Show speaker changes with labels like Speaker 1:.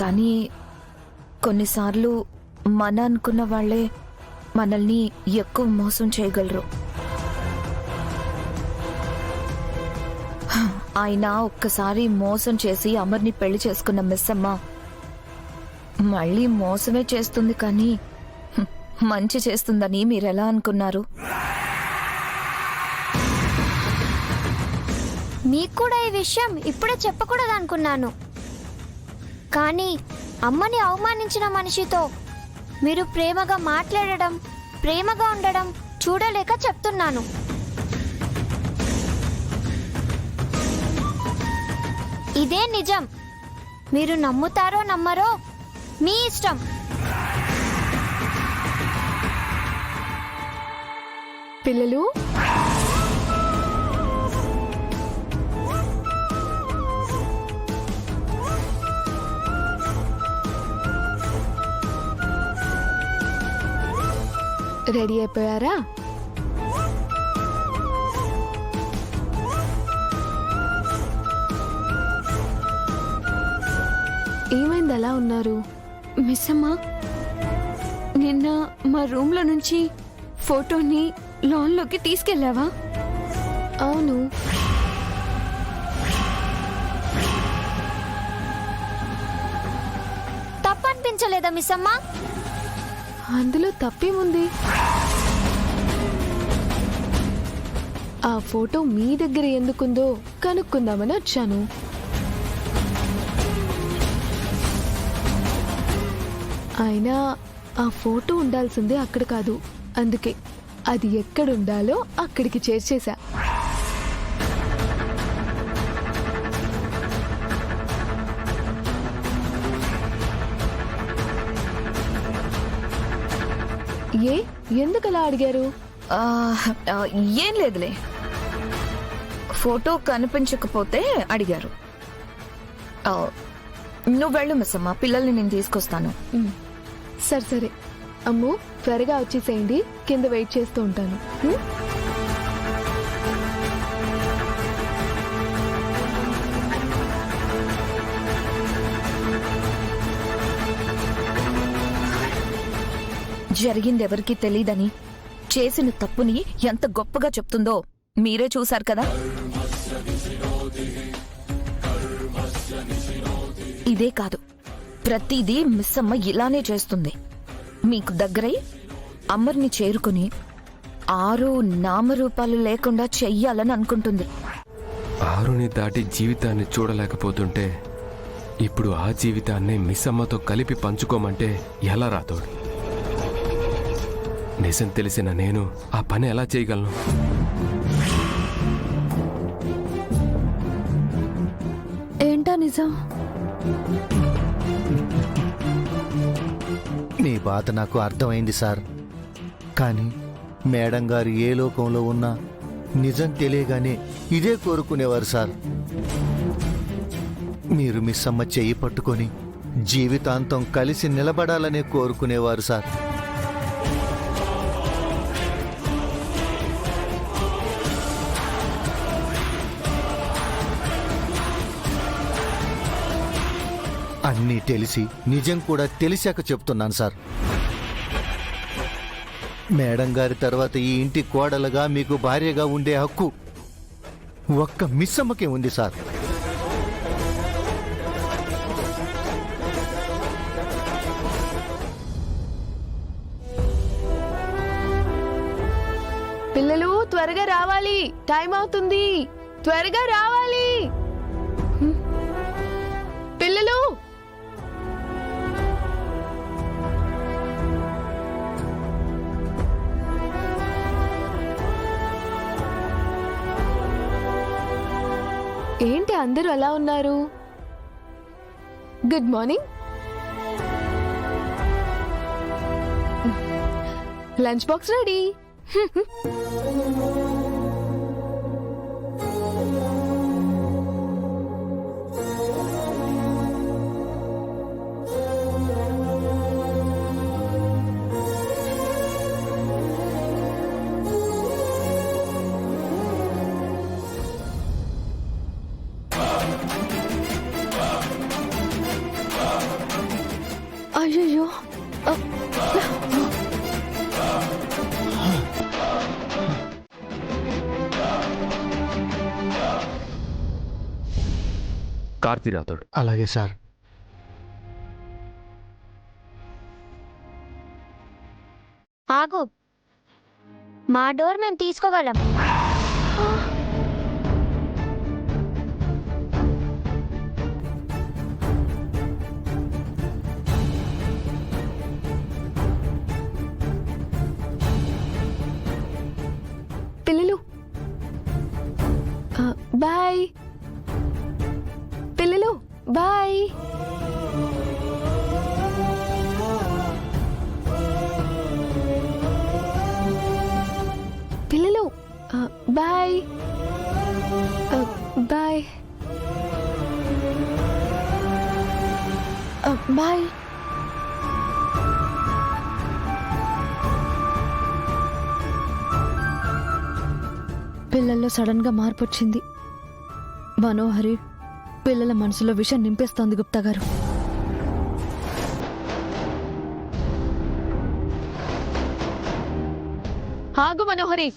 Speaker 1: కానీ కొన్నిసార్లు మన అనుకున్న వాళ్ళే మనల్ని ఎక్కువ మోసం చేయగలరు. ఆయన ఒక్కసారి మోసం చేసి అమర్ని పెళ్లి చేసుకున్న మిస్సమ్మ మళ్ళీ మోసమే చేస్తుంది, కానీ మంచి చేస్తుందని మీరెలా అనుకున్నారు?
Speaker 2: మీకు కూడా ఈ విషయం ఇప్పుడే చెప్పకూడదు అనుకున్నాను, కానీ అమ్మని అవమానించిన మనిషితో మీరు ప్రేమగా మాట్లాడడం, ప్రేమగా ఉండడం చూడలేక చెప్తున్నాను. ఇదే నిజం. మీరు నమ్ముతారో నమ్మరో మీ ఇష్టం.
Speaker 3: పిల్లలు, రెడీ అయిపోయారా? ఏమైంది అలా ఉన్నారు?
Speaker 4: మిస్ అమ్మా, నిన్న మా రూమ్లో నుంచి ఫోటోని లాన్లోకి తీసుకెళ్ళావా?
Speaker 3: అవును.
Speaker 2: తప్పనిపించలేదా మిస్ అమ్మా?
Speaker 3: అందులో తప్పేముంది? ఆ ఫోటో మీ దగ్గర ఎందుకుందో కనుక్కుందామని వచ్చాను. అయినా ఆ ఫోటో ఉండాల్సిందే అక్కడ కాదు, అందుకే అది ఎక్కడుండాలో అక్కడికి చేర్చేశా. ఎందుకలా అడిగారు?
Speaker 1: ఏం లేదులే, ఫోటో కనిపించకపోతే అడిగారు. నువ్వు వెళ్ళు మిస్ అమ్మ, పిల్లల్ని నేను తీసుకొస్తాను.
Speaker 3: సరే సరే అమ్ము, త్వరగా వచ్చేసేయండి, కింద వెయిట్ చేస్తూ ఉంటాను.
Speaker 1: జరిగిందెవరికీ తెలీదని చేసిన తప్పుని ఎంత గొప్పగా చెప్తుందో మీరే చూశారు కదా. ఇదే కాదు, ప్రతిదీ మిస్ అమ్మ ఇలానే చేస్తుంది. మీకు దగ్గరై అమర్ని చేరుకుని ఆరు నామరూపాలు లేకుండా చెయ్యాలని అనుకుంటుంది.
Speaker 5: ఆరుని దాటి జీవితాన్ని చూడలేకపోతుంటే ఇప్పుడు ఆ జీవితాన్ని మిస్ అమ్మతో కలిపి పంచుకోమంటే ఎలా రాతోడు? నిజం తెలిసిన నేను ఆ పని ఎలా చేయగలను?
Speaker 4: ఏంటా నిజం?
Speaker 6: మీ బాధ నాకు అర్థమైంది సార్, కానీ మేడం గారు ఏ లోకంలో ఉన్నా నిజం తెలియగానే ఇదే కోరుకునేవారు సార్. మీరు మిస్ అమ్మ చెయ్యి పట్టుకొని జీవితాంతం కలిసి నిలబడాలనే కోరుకునేవారు సార్. అన్నీ తెలిసి నిజం కూడా తెలిసాక చెప్తున్నాను సార్. మేడం గారి తర్వాత ఈ ఇంటి కోడలుగా మీకు భార్యగా ఉండే హక్కు ఒక్క మిస్ అమ్మకే ఉంది సార్.
Speaker 3: పిల్లలు త్వరగా రావాలి, టైం అవుతుంది, త్వరగా రావాలి పిల్లలు. ఏంటి అందరూ అలా ఉన్నారు? Good morning. Lunch box ready.
Speaker 5: Karthi Rathod.
Speaker 6: అలాగే సార్.
Speaker 2: ఆగు, మా డోర్ మేము తీసుకోగలం.
Speaker 3: పిల్లలు బాయ్. పిల్లలు బాయ్. పిల్లలు బాయ్. బాయ్. బాయ్.
Speaker 4: పిల్లల్లో సడన్ గా మార్పు వచ్చింది. మనోహరి పిల్లల మనసులో విషయం నింపేస్తోంది గుప్తా గారు.
Speaker 3: ఆగు మనోహరి.